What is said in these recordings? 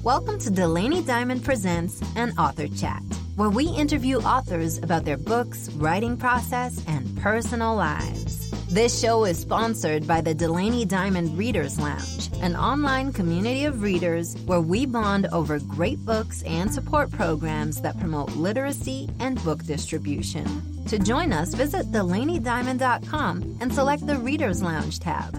Welcome to Delaney Diamond Presents an Author Chat, where we interview authors about their books, writing process, and personal lives. This show is sponsored by the Delaney Diamond Readers Lounge, an online community of readers where we bond over great books and support programs that promote literacy and book distribution. To join us, visit DelaneyDiamond.com and select the Readers Lounge tab.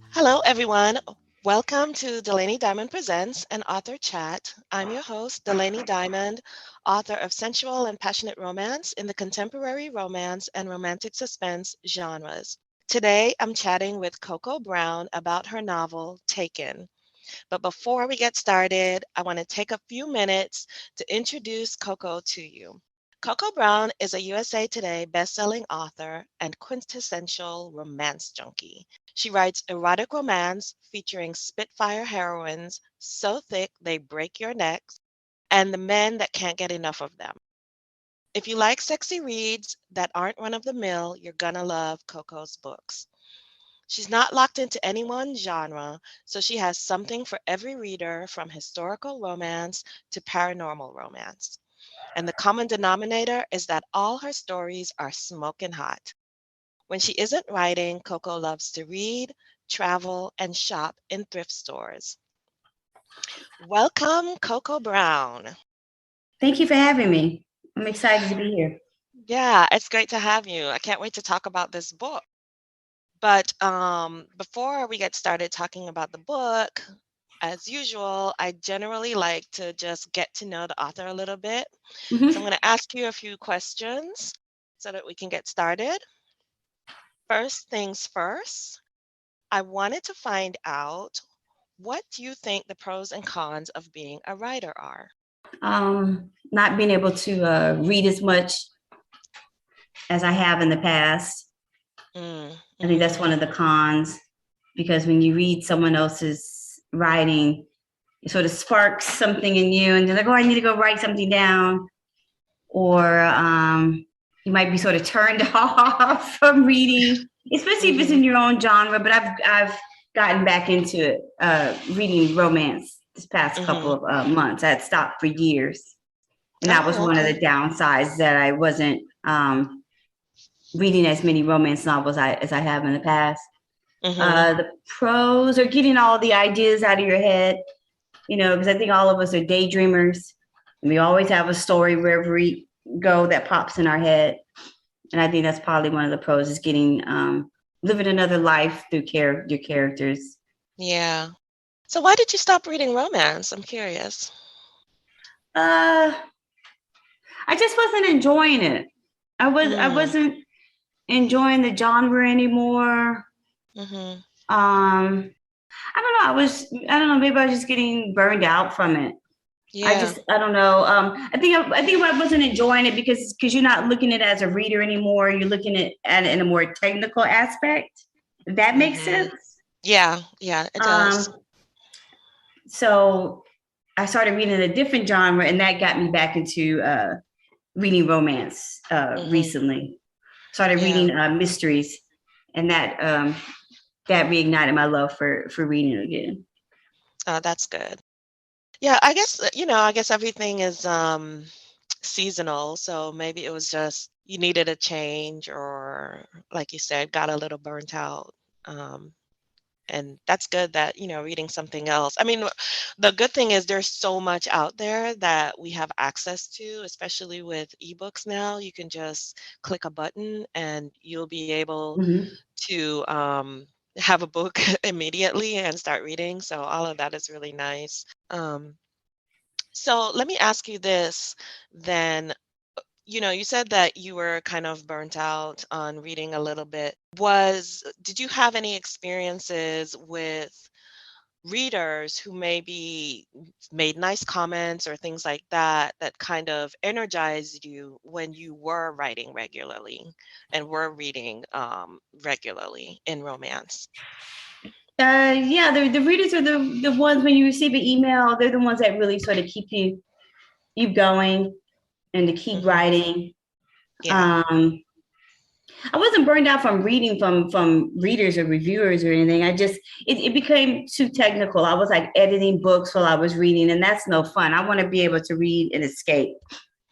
Hello, everyone. Welcome to Delaney Diamond Presents an Author Chat. I'm your host, Delaney Diamond, author of sensual and passionate romance in the contemporary romance and romantic suspense genres. Today, I'm chatting with Koko Brown about her novel, Taken. But before we get started, I want to take a few minutes to introduce Koko to you. Koko Brown is a USA Today bestselling author and quintessential romance junkie. She writes erotic romance featuring Spitfire heroines so thick they break your necks, and the men that can't get enough of them. If you like sexy reads that aren't run-of-the-mill, you're gonna love Koko's books. She's not locked into any one genre, so she has something for every reader, from historical romance to paranormal romance. And the common denominator is that all her stories are smoking hot. When she isn't writing, Koko loves to read, travel, and shop in thrift stores. Welcome, Koko Brown. Thank you for having me. I'm excited to be here. Yeah, it's great to have you. I can't wait to talk about this book. But before we get started talking about the book, as usual, I generally like to just get to know the author a little bit. So I'm going to ask you a few questions so that we can get started. First things first, I wanted to find out, what do you think the pros and cons of being a writer are? Not being able to read as much as I have in the past. I think that's one of the cons, because when you read someone else's writing, it sort of sparks something in you, and you're like, oh, I need to go write something down. Or you might be sort of turned off from reading, especially if it's in your own genre. But I've gotten back into it, reading romance this past couple of months. I had stopped for years, and that was one of the downsides, that I wasn't reading as many romance novels as I have in the past. The pros are getting all the ideas out of your head, because I think all of us are daydreamers, and we always have a story wherever we go that pops in our head. And I think that's probably one of the pros, is getting living another life through your characters. Yeah. So why did you stop reading romance? I'm curious. I just wasn't enjoying it. I wasn't enjoying the genre anymore. I don't know. Maybe I was just getting burned out from it. Yeah. I don't know. I think I wasn't enjoying it because you're not looking at it as a reader anymore. You're looking at it in a more technical aspect. If that makes sense. Yeah, it does. So I started reading a different genre, and that got me back into reading romance recently. Started reading mysteries, and that reignited my love for reading again. Oh, that's good. Yeah, I guess everything is seasonal. So maybe it was just you needed a change, or like you said, got a little burnt out. And that's good that, reading something else. I mean, the good thing is there's so much out there that we have access to, especially with ebooks now. You can just click a button and you'll be able to have a book immediately and start reading. So all of that is really nice. So let me ask you this then. You said that you were kind of burnt out on reading a little bit. Did you have any experiences with readers who maybe made nice comments or things like that kind of energized you when you were writing regularly and were reading regularly in romance? Yeah, the readers are the ones, when you receive an email, they're the ones that really sort of keep you going and to keep writing. Yeah. I wasn't burned out from reading from readers or reviewers or anything. It became too technical. I was like editing books while I was reading, and that's no fun. I want to be able to read and escape.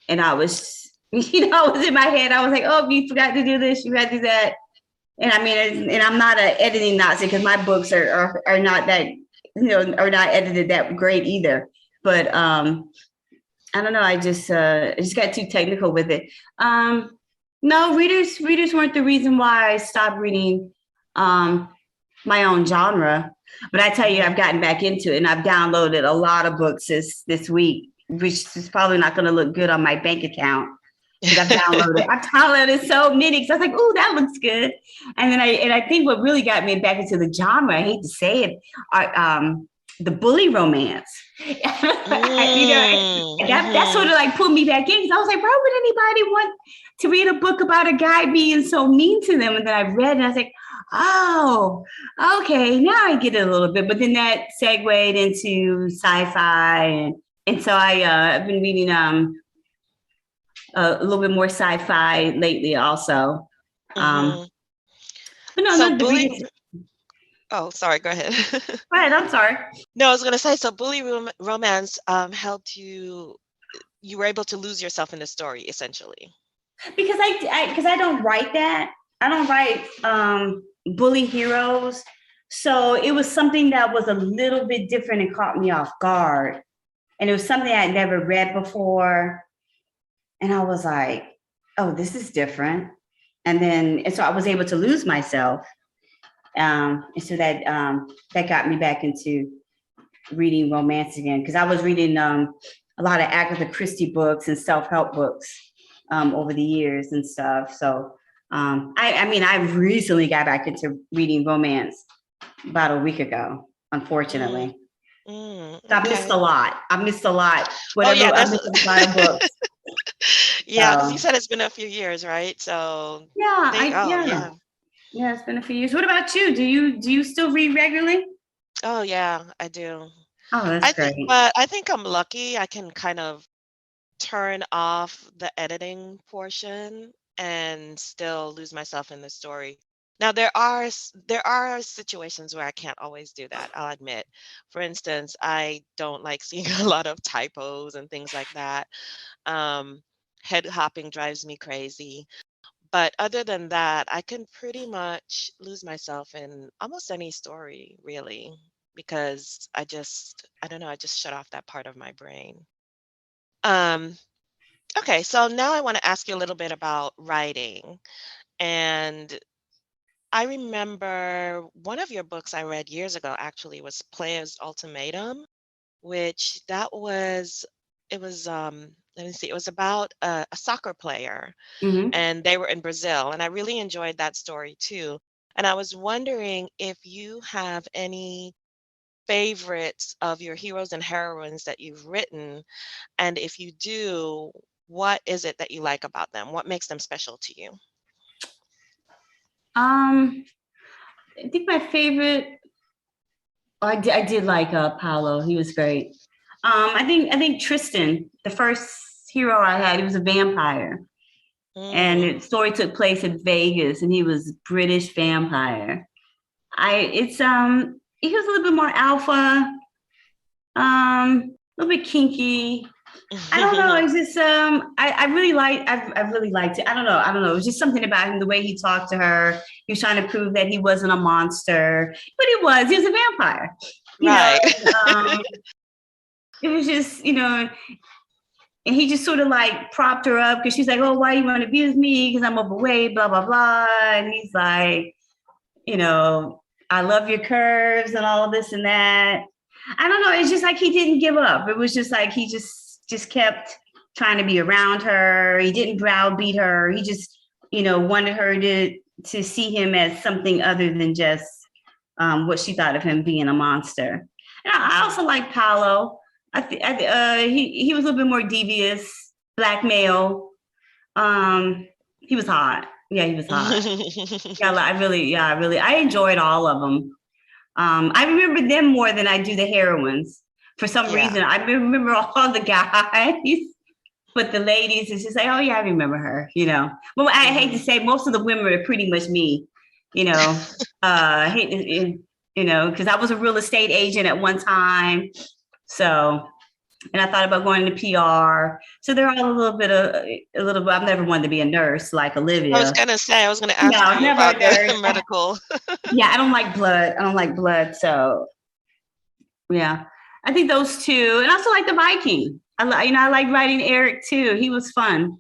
And I was, I was in my head. I was like, oh, you forgot to do this, you had to do that. And I mean, and I'm not an editing Nazi because my books are not that, are not edited that great either. But I don't know. I just got too technical with it. No, readers weren't the reason why I stopped reading my own genre. But I tell you, I've gotten back into it, and I've downloaded a lot of books this week, which is probably not going to look good on my bank account. I've downloaded so many because I was like, "Oh, that looks good." And then I think what really got me back into the genre, I hate to say it, are the bully romance. That sort of like pulled me back in because I was like, why would anybody want to read a book about a guy being so mean to them? And then I read and I was like, oh, okay, now I get it a little bit. But then that segued into sci-fi, and so I've been reading a little bit more sci-fi lately also. But no, so oh, sorry, go ahead. Go ahead, I'm sorry. No, I was going to say, so bully romance helped you were able to lose yourself in the story, essentially. Because I don't write that. I don't write bully heroes. So it was something that was a little bit different and caught me off guard. And it was something I'd never read before. And I was like, oh, this is different. And so I was able to lose myself. And so that got me back into reading romance again. Because I was reading a lot of Agatha Christie books and self-help books over the years and stuff. So I recently got back into reading romance about a week ago, unfortunately. Okay. So I missed a lot. Whatever, I missed a lot of books. Yeah, because you said it's been a few years, right? So yeah, it's been a few years. What about you? Do you still read regularly? Oh yeah, I do. Oh, that's great. But I think I'm lucky. I can kind of turn off the editing portion and still lose myself in the story. Now there are situations where I can't always do that, I'll admit. For instance, I don't like seeing a lot of typos and things like that. Head hopping drives me crazy. But other than that, I can pretty much lose myself in almost any story, really, because I don't know, I just shut off that part of my brain. Okay, so now I want to ask you a little bit about writing. And I remember one of your books I read years ago actually was Player's Ultimatum, which it was let me see, it was about a soccer player, and they were in Brazil, and I really enjoyed that story too. And I was wondering if you have any favorites of your heroes and heroines that you've written, and if you do, what is it that you like about them? What makes them special to you? I think my favorite, I did like Paolo. He was great. I think Tristan, the first hero I had, he was a vampire. And the story took place in Vegas, and he was British vampire. He was a little bit more alpha, a little bit kinky. I don't know. It's just I really liked it. I don't know. It was just something about him, the way he talked to her. He was trying to prove that he wasn't a monster, but he was a vampire. Right. It was just, and he just sort of like propped her up because she's like, oh, why you want to abuse me? Because I'm overweight, blah, blah, blah. And he's like, I love your curves and all of this and that. I don't know. It's just like he didn't give up. It was just like he just kept trying to be around her. He didn't browbeat her. He just, wanted her to see him as something other than just what she thought of him being a monster. And I also like Paolo. He was a little bit more devious, black male. He was hot. Yeah, he was hot. I enjoyed all of them. I remember them more than I do the heroines. For some reason, I remember all the guys, But the ladies, it's just like, oh yeah, I remember her, you know. Well, I hate to say most of the women are pretty much me, you know. I hate to, you know, because I was a real estate agent at one time. So, and I thought about going to PR. So they're all a little bit, I've never wanted to be a nurse like Olivia. I was going to ask you about the medical. Yeah, I don't like blood. So yeah, I think those two, and also like the Viking. I like writing Eric too. He was fun.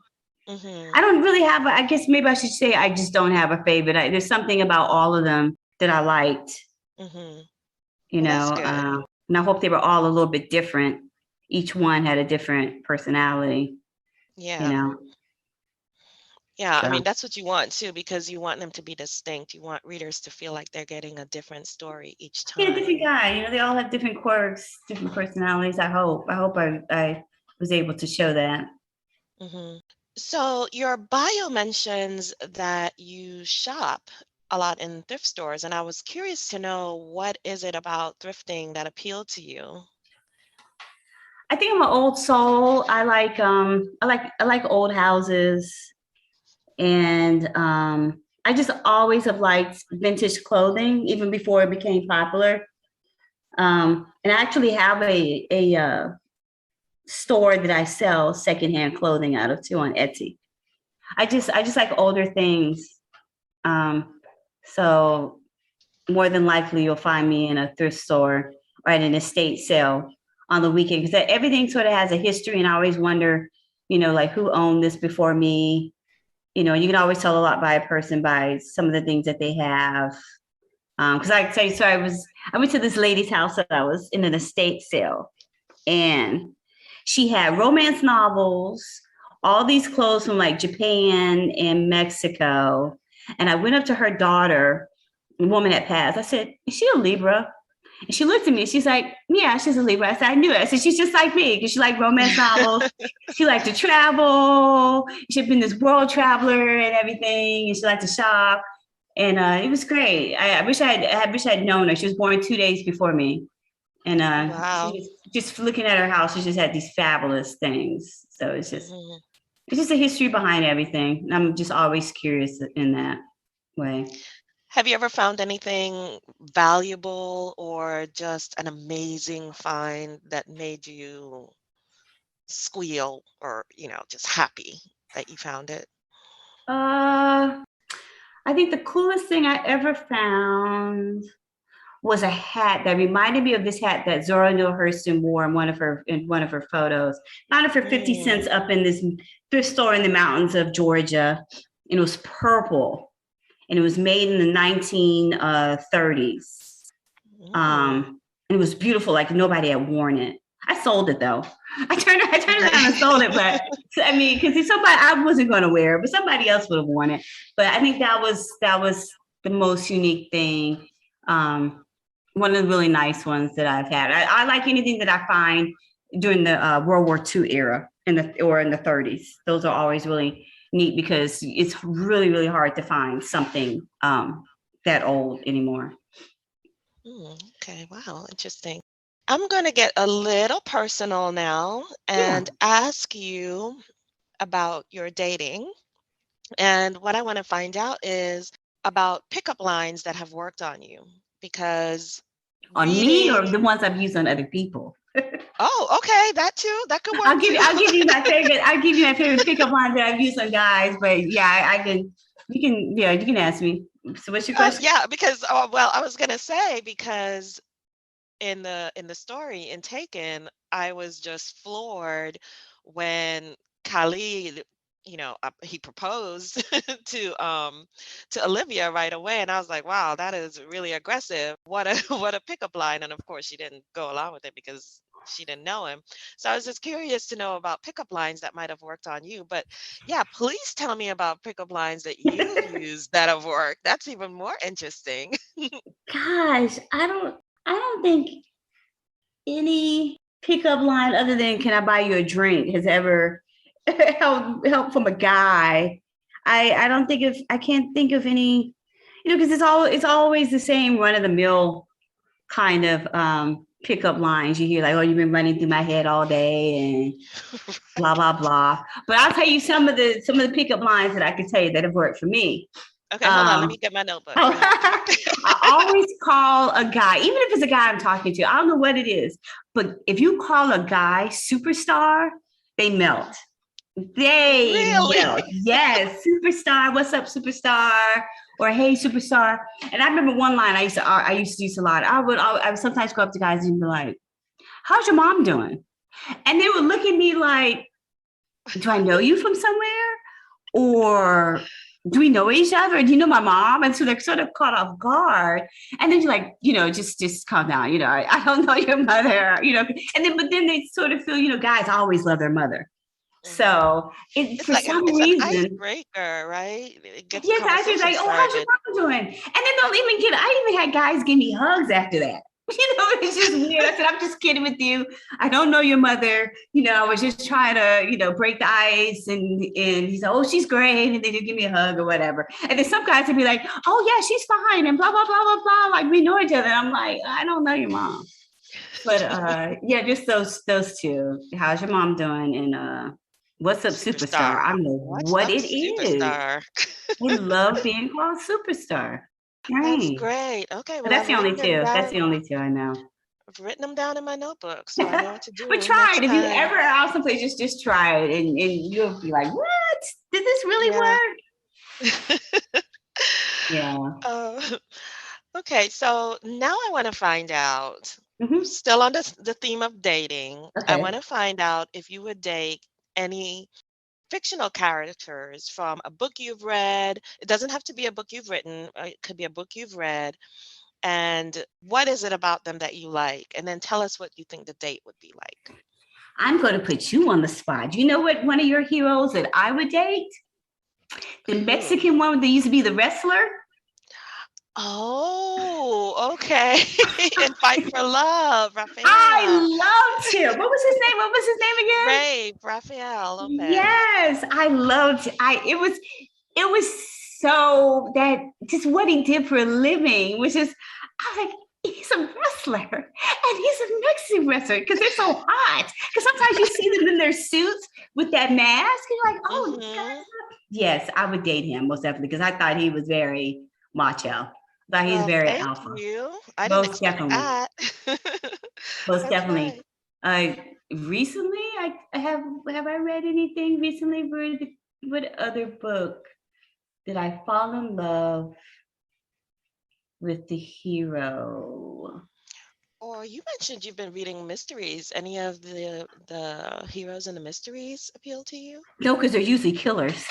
Mm-hmm. I don't really have, I guess maybe I should say I just don't have a favorite. There's something about all of them that I liked, you know, and I hope they were all a little bit different. Each one had a different personality. Yeah. You know? Yeah, so. I mean, that's what you want too, because you want them to be distinct. You want readers to feel like they're getting a different story each time. Yeah, different guy. You know, they all have different quirks, different personalities. I hope I was able to show that. Mm-hmm. So your bio mentions that you shop a lot in thrift stores, and I was curious to know, what is it about thrifting that appealed to you? I think I'm an old soul. I like old houses, and I just always have liked vintage clothing, even before it became popular. And I actually have a store that I sell secondhand clothing out of too on Etsy. I just like older things. So more than likely you'll find me in a thrift store or at an estate sale on the weekend, because everything sort of has a history, and I always wonder, you know, like who owned this before me. You know, you can always tell a lot by a person by some of the things that they have. Because I went to this lady's house that I was in an estate sale, and she had romance novels, all these clothes from like Japan and Mexico. And I went up to her daughter, the woman had passed. I said, "Is she a Libra?" And she looked at me. She's like, "Yeah, she's a Libra." I said, "I knew it." I said, "She's just like me, because she liked romance novels. She liked to travel. She'd been this world traveler and everything. And she liked to shop." And it was great. I wish I'd known her. She was born 2 days before me. And wow. She was just looking at her house. She just had these fabulous things. So it's just a history behind everything. And I'm just always curious in that way. Have you ever found anything valuable or just an amazing find that made you squeal, or, you know, just happy that you found it? I think the coolest thing I ever found was a hat that reminded me of this hat that Zora Neale Hurston wore in one of her photos. Found it for 50 cents up in this thrift store in the mountains of Georgia. And it was purple. And it was made in the 1930s. And it was beautiful, like nobody had worn it. I sold it though. I turned around and sold it, but I mean, because I wasn't going to wear it, but somebody else would have worn it. But I think that was the most unique thing. One of the really nice ones that I've had. I like anything that I find during the World War II era in the 30s. Those are always really neat, because it's really, really hard to find something that old anymore. Okay, wow, interesting. I'm going to get a little personal now and ask you about your dating. And what I want to find out is about pickup lines that have worked on you, because on me or the ones I've used on other people. Oh, okay, that too. That could work. I'll give you my favorite. I'll give you my favorite pickup lines that I've used on guys. But yeah, I can. You can ask me. So what's your question? Yeah, because I was gonna say, because in the story in Taken, I was just floored when Khalid, you know, he proposed to Olivia right away, and I was like, wow, that is really aggressive. What a pickup line. And of course she didn't go along with it because she didn't know him. So I was just curious to know about pickup lines that might have worked on you. But yeah, please tell me about pickup lines that you've used that have worked. That's even more interesting. Gosh, I don't think any pickup line other than "Can I buy you a drink" has ever help from a guy. I can't think of any, you know, because it's always the same run of the mill kind of pickup lines you hear, like, oh, you've been running through my head all day and blah, blah, blah. But I'll tell you some of the pickup lines that I can tell you that have worked for me. Okay, hold on. Let me get my notebook. I always call a guy, even if it's a guy I'm talking to, I don't know what it is, but if you call a guy superstar, they melt. They melt. Yes, superstar. What's up, superstar? Or hey, superstar. And I remember one line I used to use a lot. I would sometimes go up to guys and be like, "How's your mom doing?" And they would look at me like, "Do I know you from somewhere? Or do we know each other? Do you know my mom?" And so they're sort of caught off guard. And then you're like, just calm down. I don't know your mother, but then they sort of feel, guys always love their mother. So it's for like some reason, an icebreaker, right? Yes, I was like, "Oh, how's your mom doing?" And then they'll even I even had guys give me hugs after that. It's just weird. I said, "I'm just kidding with you. I don't know your mother. I was just trying to, break the ice." And he said, "Oh, she's great." And they did give me a hug or whatever. And then some guys would be like, "Oh yeah, she's fine." And blah, blah, blah, blah, blah. Like we know each other. And I'm like, I don't know your mom. But yeah, just those two. How's your mom doing? And what's up, superstar? I don't know what it is. I love being called superstar. Right. That's great. Okay, well, that's the only two. That's the only two I know. I've written them down in my notebook, so I know what to do. But try it. If you ever out someplace, just try it, and you'll be like, "What? Did this really work?" Yeah. Okay, so now I want to find out. Still on the theme of dating. Okay. I want to find out if you would date any fictional characters from a book you've read. It doesn't have to be a book you've written. It could be a book you've read. And what is it about them that you like? And then tell us what you think the date would be like. I'm going to put you on the spot. You know what one of your heroes that I would date? The Mexican one that used to be the wrestler. Oh, okay. And Fight for Love, Raphael. I loved him. What was his name again? Raphael. Lopez. Yes, I loved it was so that just what he did for a living, which is, I was like, he's a wrestler and he's a Mexican wrestler because they're so hot. Because sometimes you see them in their suits with that mask and you're like, oh, yes, I would date him most definitely because I thought he was very macho. But he's very alpha. I didn't expect that. Most definitely. Recently, have I read anything recently? What other book did I fall in love with the hero? Or you mentioned you've been reading mysteries. Any of the heroes in the mysteries appeal to you? No, because they're usually killers.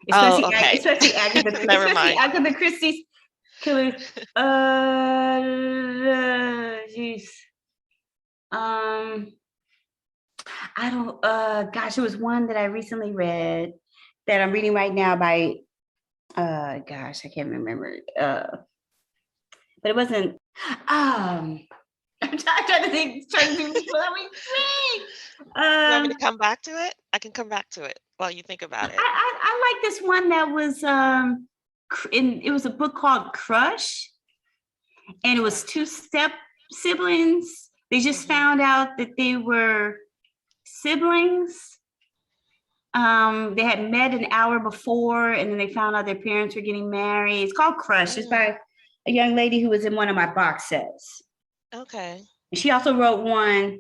Especially Agatha Christie's killers. Geez. I don't. Gosh, it was one that I recently read that I'm reading right now by. Gosh, I can't remember. But it wasn't. I'm trying to think. Let me think. You want me to come back to it? I can come back to it while you think about it. I like this one that was it was a book called Crush, and it was two step siblings. They just found out that they were siblings. They had met an hour before, and then they found out their parents were getting married. It's called Crush. It's by a young lady who was in one of my box sets. Okay. And she also wrote one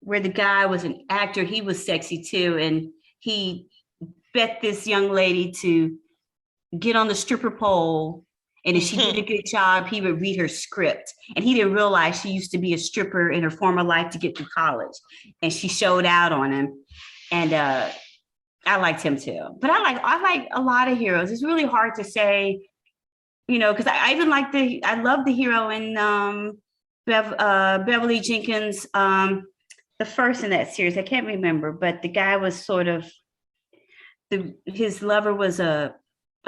where the guy was an actor. He was sexy too, and he bet this young lady to get on the stripper pole, and if she did a good job, he would read her script. And he didn't realize she used to be a stripper in her former life to get through college, and she showed out on him. And I liked him too. But I like a lot of heroes. It's really hard to say, because I love the hero in Beverly Jenkins, the first in that series. I can't remember, but the guy was sort of his lover was a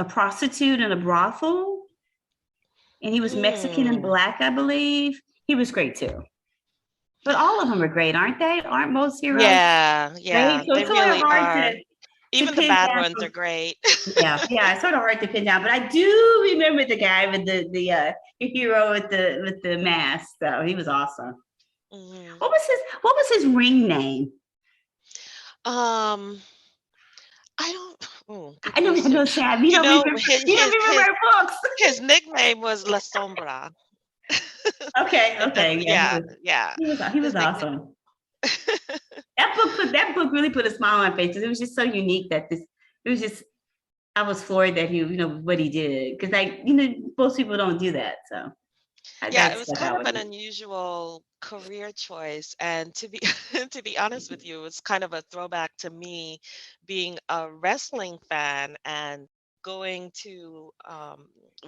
prostitute in a brothel, and he was Mexican and Black, I believe. He was great too. But all of them are great, aren't they? Aren't most heroes? Yeah. Right? So they really are. To Even the bad ones are great. yeah, it's sort of hard to pin down. But I do remember the guy with the hero with the mask. So he was awesome. Mhm. What was his ring name? Um, I don't. Oh, good I question. know, Sam. You You don't know, remember. his You don't his remember his her books. his nickname was La Sombra. Okay, If that's okay, yeah, yeah, yeah. he His was nickname. awesome. That book really put a smile on my face. It was just so unique that it was just I was floored that what he did, because most people don't do that, so Yeah, that it was stuck kind out of with an me. unusual career choice, and to be to be honest with you, it was kind of a throwback to me being a wrestling fan and going to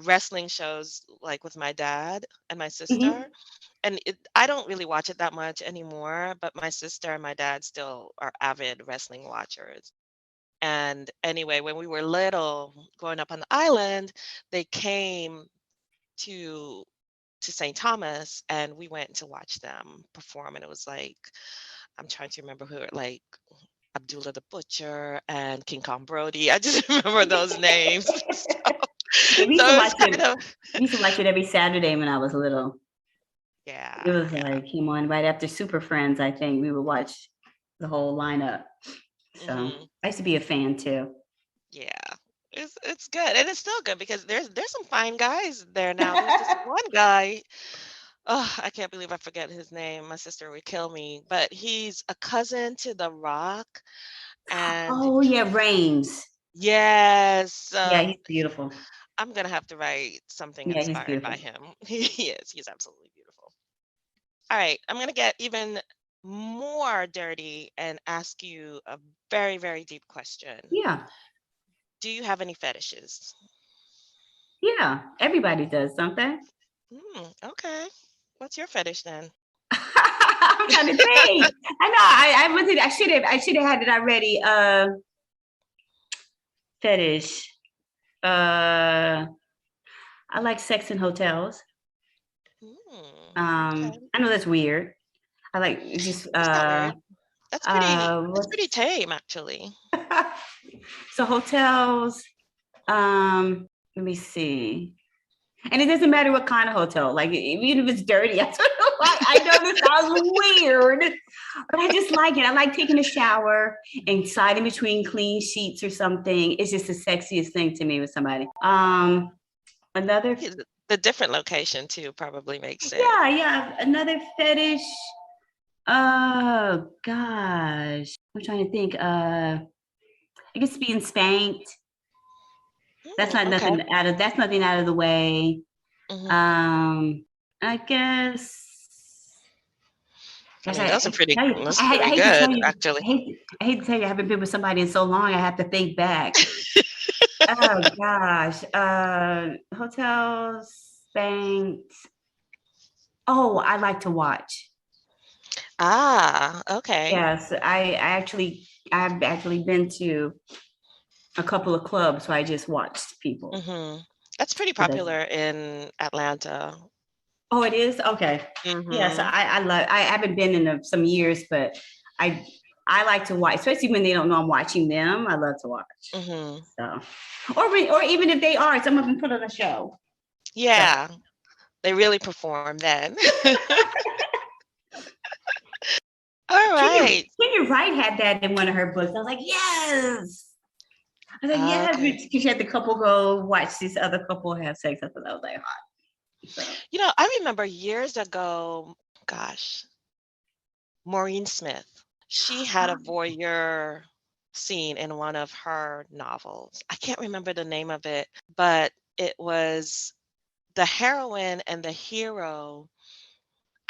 wrestling shows like with my dad and my sister. Mhm. And I don't really watch it that much anymore, but my sister and my dad still are avid wrestling watchers. And anyway, when we were little, growing up on the island, they came to St. Thomas, and we went to watch them perform. And it was like, I'm trying to remember who, like Abdullah the Butcher and King Kong Brody. I just remember those names. Yeah, we used to So it's watch kind it. of, We used to watch it every Saturday when I was little. It yeah, was yeah. like came on right after Super Friends. I think we would watch the whole lineup. So Hmm. I used to be a fan too. Yeah. It's good. And it's still good because there's some fine guys there now. There's this one guy. Oh, I can't believe I forget his name. My sister would kill me, but he's a cousin to The Rock. And Oh yeah, Rains. yes, Yeah, he's beautiful. I'm gonna have to write something Yeah, he's inspired by beautiful. him. He is. He's absolutely beautiful. All right, I'm gonna get even more dirty and ask you a very, very deep question. Yeah, Do you have any fetishes? yeah. Everybody does something. Okay. What's your fetish then? I'm trying to think. I know. I wasn't. I should have had it already. Fetish. Uh, I like sex in hotels. Okay. I know that's weird. I like just That's not weird. That's pretty what's tame actually. so hotels. Let me see. And it doesn't matter what kind of hotel, like even if it's dirty. I don't know why. I know this sounds weird, but I just like it. I like taking a shower and sliding between clean sheets or something. It's just the sexiest thing to me with somebody. Another, Yeah, the different location too probably makes sense. yeah, another fetish. Oh gosh, I'm trying to think. I guess being spanked. Okay. That's nothing out of the way. Hmm. I guess. I Gosh, mean, those are pretty. That's I pretty hate to tell good, you, actually. I hate to tell you, I haven't been with somebody in so long. I have to think back. Oh gosh, hotels, banks. Oh, I like to watch. Ah, okay. Yes, I've actually been to a couple of clubs where I just watched people. Hmm. That's pretty So that's popular in Atlanta. Oh, it is? Okay. Yeah, so Hmm. I haven't been in some years, but I I like to watch, especially when they don't know I'm watching them. I love to watch. Hmm. So, or even if they are, some of them put on a show. So, Yeah, they really perform then. All right. Kenya Wright had that in one of her books. I was like, yes. I was like, yes, Okay. because she had the couple go watch this other couple have sex. I thought that was like hot. So, I remember years ago, gosh, Maureen Smith. She had a voyeur scene in one of her novels. I can't remember the name of it, but it was the heroine and the hero.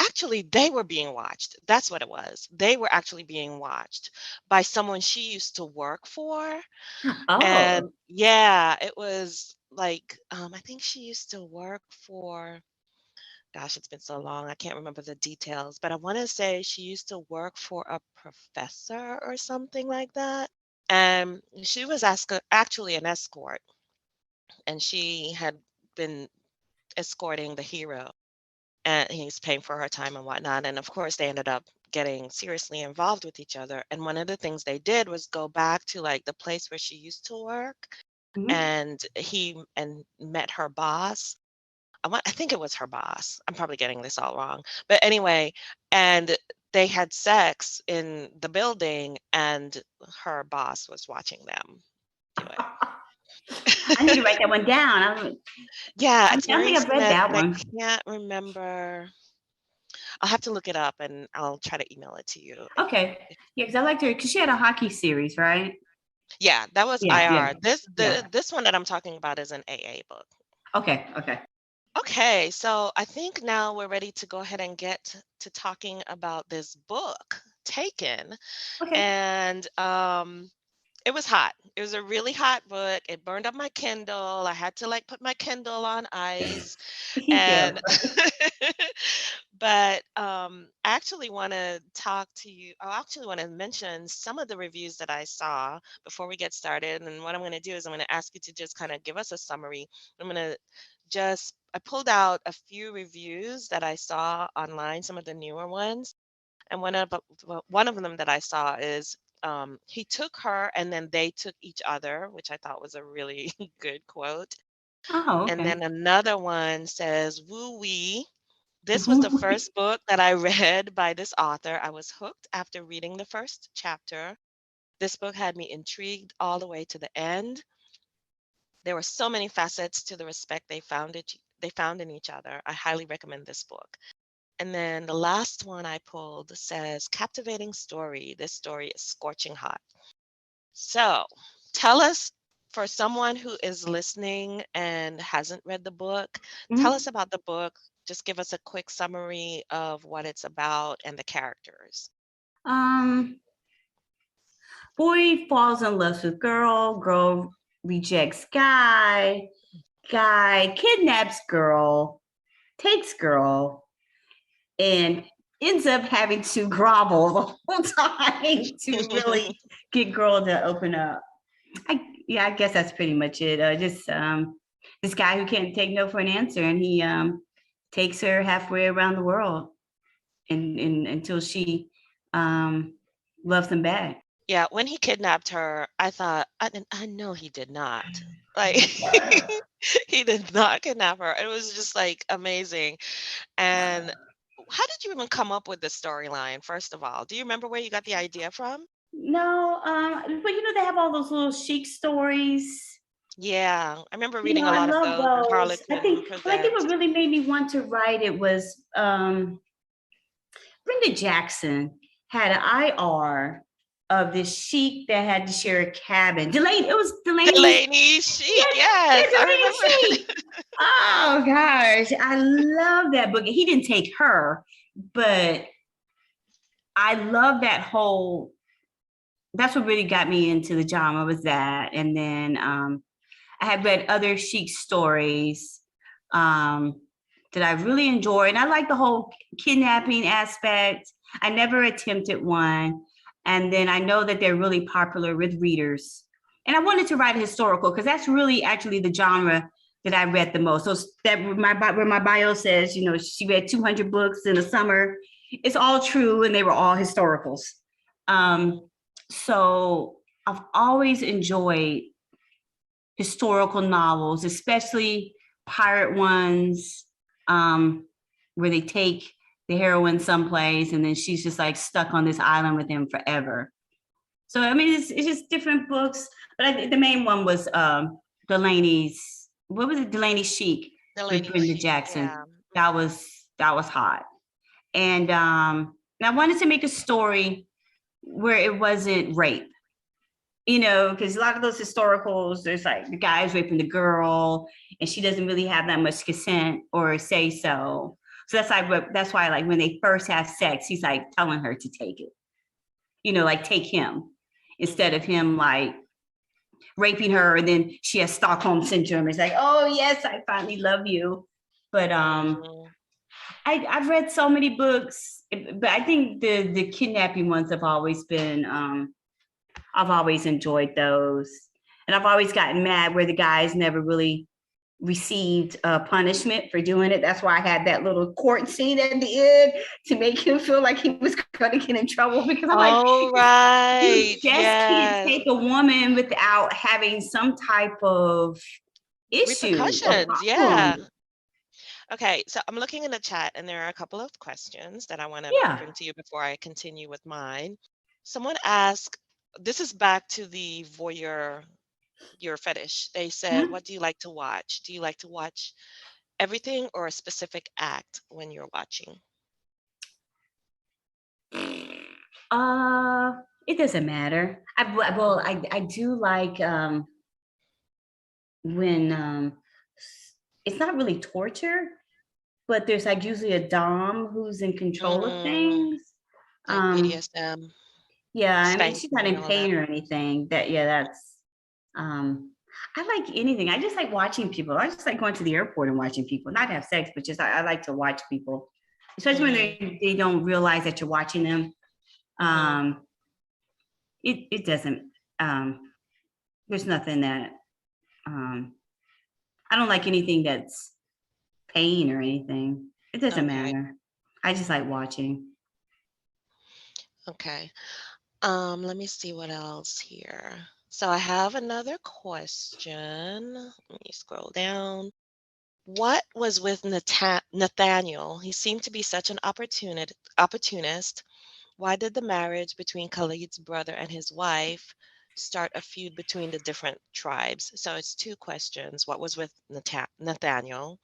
Actually, they were being watched. That's what it was. They were actually being watched by someone she used to work for. And oh, yeah, it was like, I think she used to work for, gosh, it's been so long. I can't remember the details, but I want to say she used to work for a professor or something like that. And she was actually an escort, and she had been escorting the hero, and he's paying for her time and whatnot. And of course, they ended up getting seriously involved with each other. And one of the things they did was go back to like the place where she used to work, mhm. and he and met her boss. I think it was her boss. I'm probably getting this all wrong. But anyway, and they had sex in the building and her boss was watching them do I need to it. write that one down. Yeah, I it's don't very think I've read intimate, that but I one. can't remember. I'll have to look it up and I'll try to email it to you. Okay. Yeah, because I liked her because she had a hockey series, right? Yeah, that was Yeah, IR. yeah, yeah. This one that I'm talking about is an AA book. Okay, okay. Okay, so I think now we're ready to go ahead and get to talking about this book, Taken. Okay. And it was hot. It was a really hot book. It burned up my Kindle. I had to like put my Kindle on ice. Yeah. And but I actually want to talk to you. I actually want to mention some of the reviews that I saw before we get started. And what I'm going to do is I'm going to ask you to just kind of give us a summary. I'm going to I pulled out a few reviews that I saw online, some of the newer ones. And one of them that I saw is he took her and then they took each other, which I thought was a really good quote. Oh, And okay. then another one says, woo wee. This was the first book that I read by this author. I was hooked after reading the first chapter. This book had me intrigued all the way to the end. There were so many facets to the respect they found in each other. I highly recommend this book. And then the last one I pulled says, captivating story. This story is scorching hot. So tell us, for someone who is listening and hasn't read the book, tell us about the book. Just give us a quick summary of what it's about and the characters. Boy falls in love with girl rejects guy kidnaps girl, takes girl, and ends up having to grovel the whole time to really get girl to open up. I guess that's pretty much it. Just this guy who can't take no for an answer, and he takes her halfway around the world, and until she loves him back. Yeah, when he kidnapped her, I thought, I know he did not. Like, he did not kidnap her. It was just like amazing. And how did you even come up with this storyline, first of all? Do you remember where you got the idea from? No, but they have all those little Sheik stories. Yeah, I remember reading a I lot of love those. those. I think Present. what really made me want to write it was Brenda Jackson had an IR of this Sheik that had to share a cabin. It was Delaney Sheik, yes, I remember. Sheik. Oh gosh, I love that book. He didn't take her, but I love that whole. That's what really got me into the genre, was that. And then I had read other Sheik stories that I really enjoyed. And I like the whole kidnapping aspect. I never attempted one. And then I know that they're really popular with readers. And I wanted to write a historical because that's really actually the genre that I read the most. So that where my bio says, she read 200 books in a summer. It's all true, and they were all historicals. So I've always enjoyed historical novels, especially pirate ones, where they take the heroine someplace and then she's just like stuck on this island with him forever. So, I mean, it's just different books, but the main one was Delaney Sheik with Brenda Jackson. Yeah. That was hot. And I wanted to make a story where it wasn't rape, because a lot of those historicals, there's like the guy's raping the girl and she doesn't really have that much consent or say so. So that's why like when they first have sex, he's like telling her to take it, like take him instead of him like raping her. And then she has Stockholm syndrome. It's like, oh yes, I finally love you. But I've read so many books, but I think the kidnapping ones have always been, I've always enjoyed those. And I've always gotten mad where the guys never really received punishment for doing it. That's why I had that little court scene at the end to make him feel like he was going to get in trouble, because I'm you just can't take a woman without having some type of issue. Repercussions, yeah. Okay, so I'm looking in the chat and there are a couple of questions that I want to Yeah. bring to you before I continue with mine. Someone asked, this is back to the voyeur, your fetish. They said, Mhm. what do you like to watch? Do you like to watch everything or a specific act when you're watching? It doesn't matter. I do like when it's not really torture, but there's like usually a dom who's in control of Mm, things. like Um, BDSM, yeah, I mean she's not spanking, in all that. pain or anything. That's I like anything. I just like watching people. I just like going to the airport and watching people, not have sex, but just I like to watch people, especially when Mm-hmm, they don't realize that you're watching them. mm-hmm. Um, it doesn't there's nothing that um I don't like anything that's pain or anything. It doesn't Okay, matter. I just like watching. okay. Let me see what else here. So I have another question. Let me scroll down. What was with Nathaniel? He seemed to be such an opportunist. Why did the marriage between Khalid's brother and his wife start a feud between the different tribes? So it's two questions. What was with Nathaniel?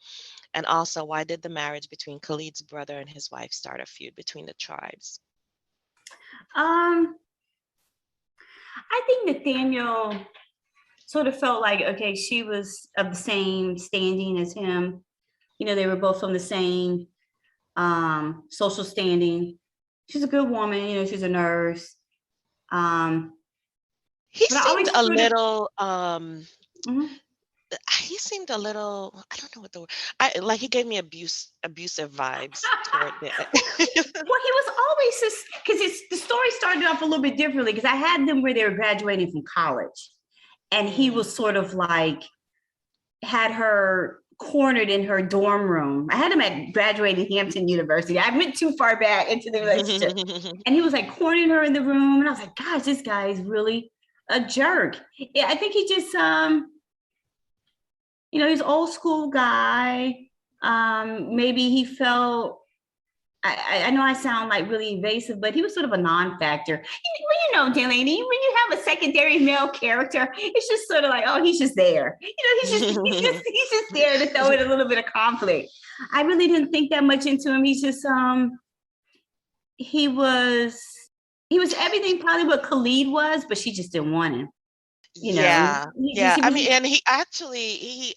And also, why did the marriage between Khalid's brother and his wife start a feud between the tribes? Um, I think Nathaniel sort of felt like, okay, she was of the same standing as him. You know, they were both from the same social standing. She's a good woman, you know, she's a nurse. Um, He but I always seemed a sort of, little mhm. he seemed a little, I don't know what the word, like he gave me abusive vibes toward the Well, he was always just because it's the story started off a little bit differently because I had them where they were graduating from college, and he Mm. was sort of like had her cornered in her dorm room. I had him at graduating Hampton University. I went too far back into the relationship, and he was like cornering her in the room, and I was like, gosh, this guy is really a jerk. Yeah, I think he just you know, he's an old school guy. Maybe he felt I know I sound like really invasive, but he was sort of a non-factor. You know, Delaney, when you have a secondary male character, it's just sort of like, oh, he's just there. You know, he's just there to throw in a little bit of conflict. I really didn't think that much into him. He's just he was he was everything probably what Khalid was, but she just didn't want him. You know, Yeah, yeah. he I was mean, and he actually,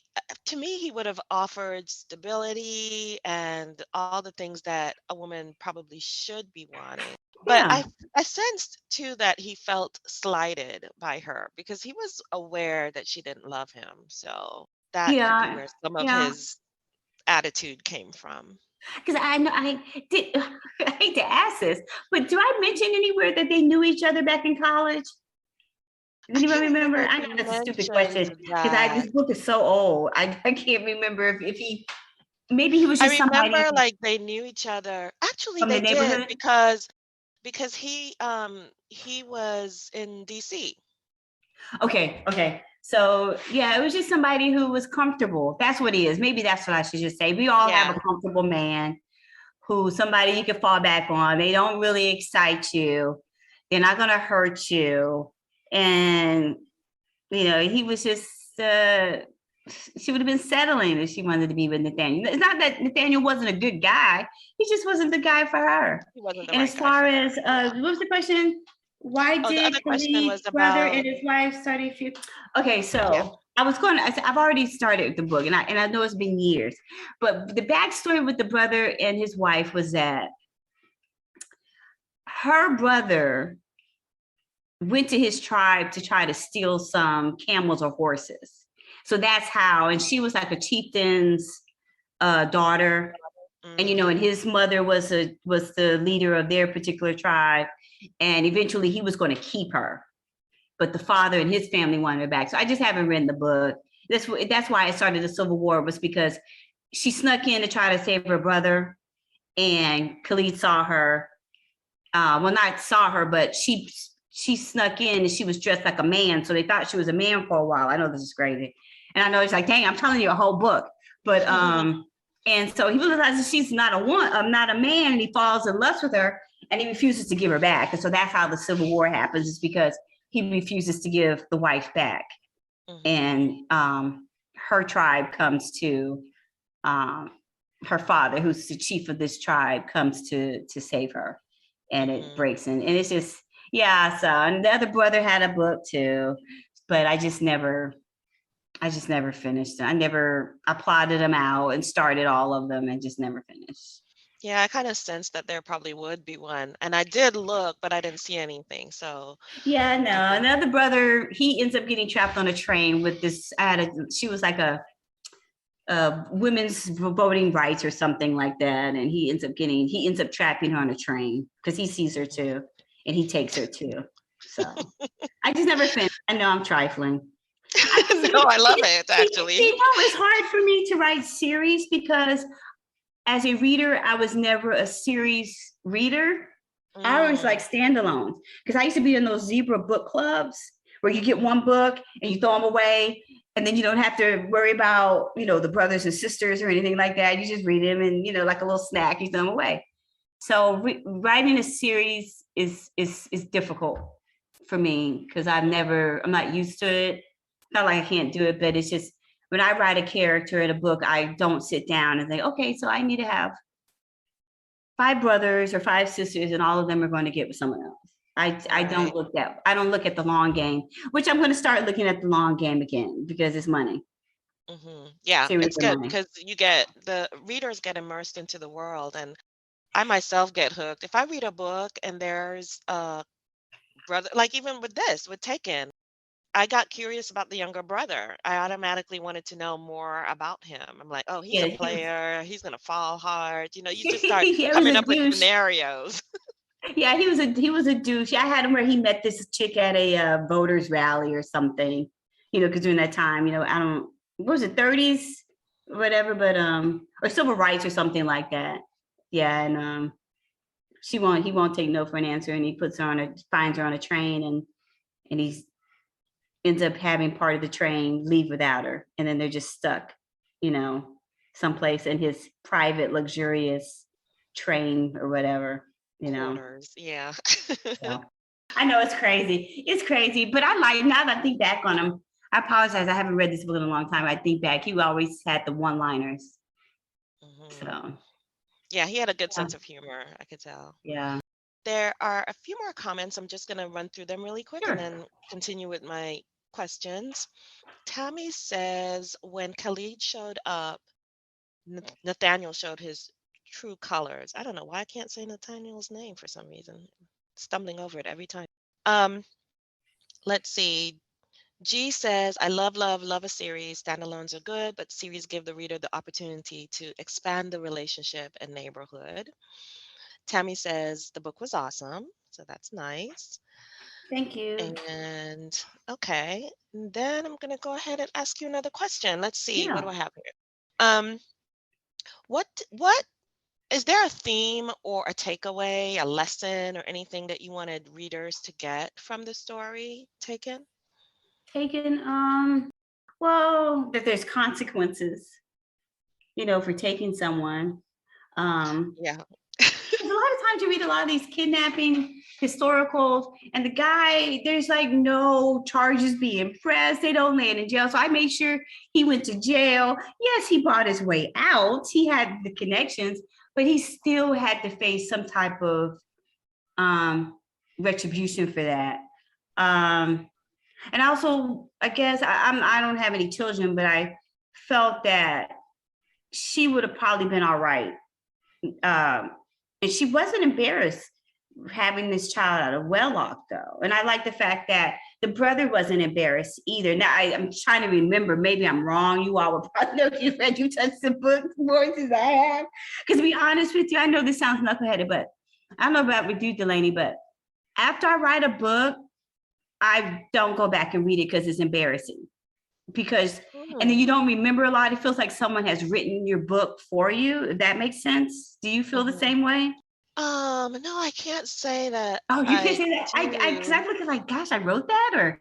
to me, he would have offered stability and all the things that a woman probably should be wanting. But yeah, I sensed too that he felt slighted by her because he was aware that she didn't love him. So that could be yeah, where some of yeah. his attitude came from. Because I know I did. I hate to ask this, but do I mention anywhere that they knew each other back in college? Does I anyone can't remember? remember if I know you that's a stupid mentioned question because that. this book is so old. I can't remember if he maybe he was I just somebody remember like they knew each other. Actually, from the they did neighborhood. because he was in DC. Okay. So yeah, it was just somebody who was comfortable. That's what he is. Maybe that's what I should just say. We all have Yeah. a comfortable man who somebody you can fall back on. They don't really excite you. They're not gonna hurt you. And you know, he was just she would have been settling if she wanted to be with Nathaniel. It's not that Nathaniel wasn't a good guy. He just wasn't the guy for her. He wasn't the And right as guy far for her. as Yeah. what was the question? Why Oh, the did other question was Khalid's brother about, and his wife start a feud? Okay, yeah. so I've already started the book, and I know it's been years, but the backstory with the brother and his wife was that her brother went to his tribe to try to steal some camels or horses. So that's how, and she was like a chieftain's daughter, and you know, and Mm, his mother was the leader of their particular tribe, and eventually he was going to keep her, but the father and his family wanted her back. So I just haven't written the book. That's why I started the Civil War, was because she snuck in to try to save her brother, and Khalid saw her. Well, not saw her, but she snuck in and she was dressed like a man, so they thought she was a man for a while. I know this is crazy, and I know it's like, dang, I'm telling you a whole book, but And so he realizes she's not not a man, and he falls in lust with her, and he refuses to give her back. And so that's how the Civil War happens, is because he refuses to give the wife back. And her tribe comes to her father, who's the chief of this tribe, comes to save her, and it breaks in. And it's just, yeah. So, and the other brother had a book too, but I just never finished it. I plotted them out and started all of them and just never finished. Yeah, I kind of sensed that there probably would be one. And I did look, but I didn't see anything. So yeah, no. Another brother, he ends up getting trapped on a train with this. She was like a women's voting rights or something like that. And he ends up trapping her on a train because he sees her too. And he takes her too. So I just never finished. I know I'm trifling. No, I love it, actually. You know, it's hard for me to write series because as a reader, I was never a series reader. I always like standalones because I used to be in those zebra book clubs where you get one book and you throw them away, and then you don't have to worry about, the brothers and sisters or anything like that. You just read them and, like a little snack, you throw them away. So writing a series is difficult for me because I'm not used to it. Not like I can't do it, but it's just when I write a character in a book, I don't sit down and think, okay, so I need to have 5 brothers or 5 sisters, and all of them are going to get with someone else. I don't look at the long game, which I'm going to start looking at the long game again because it's money. Yeah, it's good because the readers get immersed into the world, and I myself get hooked. If I read a book and there's a brother, like even with Taken, I got curious about the younger brother. I automatically wanted to know more about him. I'm like, oh, he's a player. He's going to fall hard. You just start coming up with scenarios. Yeah, he was a douche. I had him where he met this chick at a voters rally or something, because during that time, what was it, 30s, whatever, but, or civil rights or something like that. Yeah. And he won't take no for an answer. And he finds her on a train, and he's, ends up having part of the train leave without her. And then they're just stuck, someplace in his private, luxurious train or whatever, Corners, yeah. So, I know it's crazy, but now that I think back on him, I apologize. I haven't read this book in a long time. I think back, he always had the one-liners. So, yeah, he had a good sense of humor, I could tell. Yeah. There are a few more comments. I'm just going to run through them really quick and then continue with my questions. Tammy says, when Khalid showed up, Nathaniel showed his true colors. I don't know why I can't say Nathaniel's name for some reason. Stumbling over it every time. Let's see. G says, I love a series. Standalones are good, but series give the reader the opportunity to expand the relationship and neighborhood. Tammy says the book was awesome, so that's nice. Thank you. And okay, and then I'm going to go ahead and ask you another question. Let's see, what do I have here? What is there a theme or a takeaway, a lesson, or anything that you wanted readers to get from the story, Taken? Well, that there's consequences, for taking someone. Yeah. A lot of times you read a lot of these kidnapping historicals, and the guy, there's like no charges being pressed. They don't land in jail. So I made sure he went to jail. Yes, he bought his way out. He had the connections, but he still had to face some type of retribution for that. And also, I guess I don't have any children, but I felt that she would have probably been all right. And she wasn't embarrassed having this child out of wedlock, though. And I like the fact that the brother wasn't embarrassed either. Now, I'm trying to remember. Maybe I'm wrong. You all will probably know if you touched the book more as I have. Because to be honest with you, I know this sounds knuckleheaded, but I don't know about with you, Delaney, but after I write a book, I don't go back and read it because it's embarrassing. And then you don't remember a lot. It feels like someone has written your book for you. If that makes sense. Do you feel the same way? No, I can't say that. Oh, you can't say that. I look at like, gosh, I wrote that, or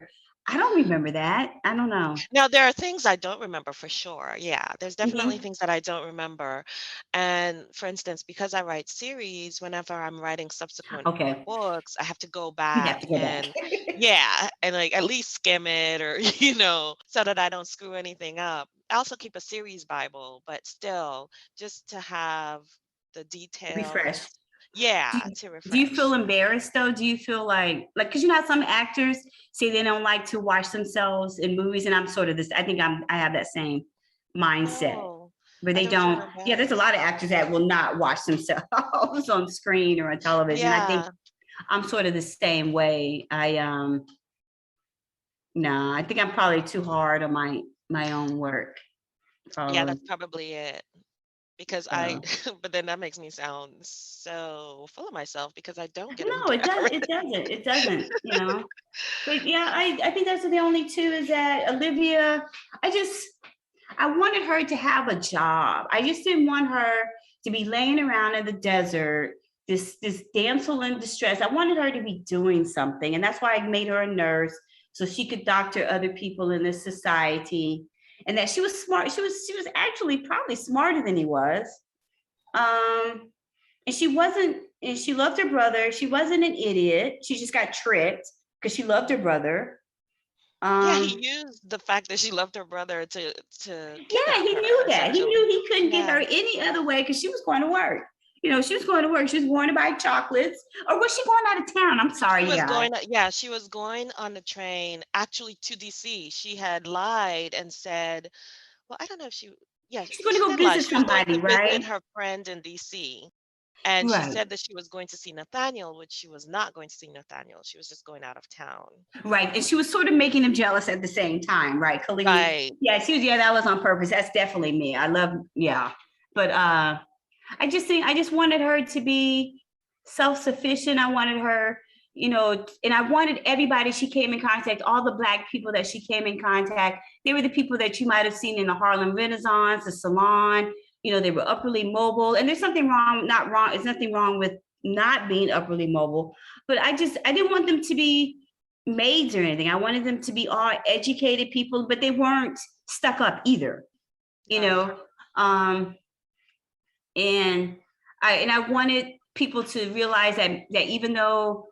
I don't remember that. I don't know. Now, there are things I don't remember for sure. Yeah, there's definitely Mm-hmm. things that I don't remember. And for instance, because I write series, whenever I'm writing subsequent Okay. books, I have to go You back have to go back. and yeah, and like at least skim it or, you know, so that I don't screw anything up. I also keep a series Bible, but still, just to have the Refresh. details, yeah, to Do you feel refresh. embarrassed though? Do you feel because you know how some actors say they don't like to watch themselves in movies, and I'm sort of this. I think I have that same mindset No, where I they don't feel don't. Yeah, there's a lot of embarrassed. actors that will not watch themselves on screen or on television. I think Yeah. I'm sort of the same way. No, I think I'm probably too hard on my own work. Yeah, Probably. that's probably it. Because I, So. but then that makes me sound so full of myself because I don't get No, it does. embarrassed. It doesn't. It doesn't. You know. But yeah, I think those are the only two. Is that Olivia? I wanted her to have a job. I just didn't want her to be laying around in the desert, this damsel in distress. I wanted her to be doing something, and that's why I made her a nurse so she could doctor other people in this society, and that she was smart. She was actually probably smarter than he was. Um, and she wasn't. And she loved her brother. She wasn't an idiot. She just got tricked because she loved her brother. Yeah, he Um, used the fact that she loved her brother to Yeah, kidnap he her, knew that. He essentially. knew he couldn't get her Yeah. any other way because she was going to work. You know, she was going to work. She was going to buy chocolates. Or was she going out of town? I'm She sorry, was guys. going, yeah, she was going on the train actually to DC. She had lied and said, well, I don't know if she, yeah, She's going to she go did lie. visit She was going somebody, to visit right? her friend in DC. And she Right. said that she was going to see Nathaniel, which she was not going to see Nathaniel. She was just going out of town. Right. And she was sort of making him jealous at the same time, right? Khalid. Right. Yeah, that was on purpose. That's definitely me. I love, yeah. But I just wanted her to be self-sufficient. I wanted her, and I wanted everybody she came in contact, all the Black people that she came in contact, they were the people that you might have seen in the Harlem Renaissance, the salon, they were upperly mobile. And there's something wrong, not wrong, there's nothing wrong with not being upperly mobile, but I didn't want them to be maids or anything. I wanted them to be all educated people, but they weren't stuck up either, you Right. know. Um, and I wanted people to realize that even though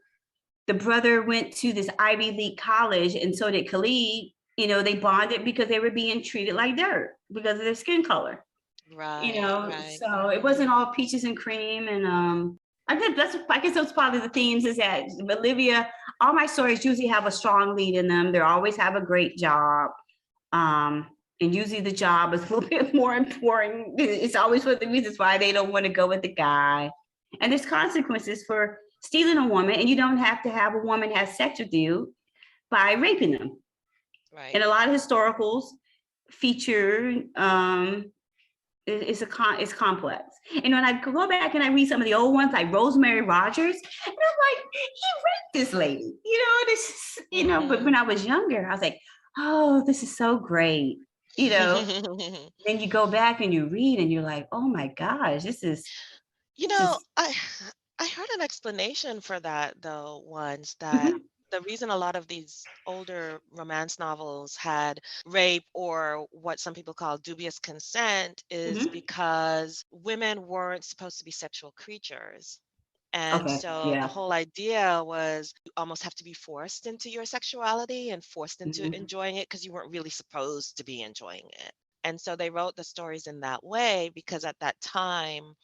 the brother went to this Ivy League college and so did Khalid, they bonded because they were being treated like dirt because of their skin color. Right. Right. So it wasn't all peaches and cream. And I guess that's probably the themes is that Olivia, all my stories usually have a strong lead in them. They always have a great job. And usually the job is a little bit more important. It's always one of the reasons why they don't want to go with the guy. And there's consequences for stealing a woman, and you don't have to have a woman have sex with you by raping them. Right. And a lot of historicals feature it's complex. And when I go back and I read some of the old ones, like Rosemary Rogers, and I'm like, he raped this lady, but when I was younger, I was like, oh, this is so great. Then you go back and you read and you're like, oh my gosh, this is I heard an explanation for that though once that Mhm. the reason a lot of these older romance novels had rape or what some people call dubious consent is Mhm. because women weren't supposed to be sexual creatures. And Okay, so the yeah. whole idea was you almost have to be forced into your sexuality and forced into Mhm. enjoying it because you weren't really supposed to be enjoying it. And so they wrote the stories in that way because at that time,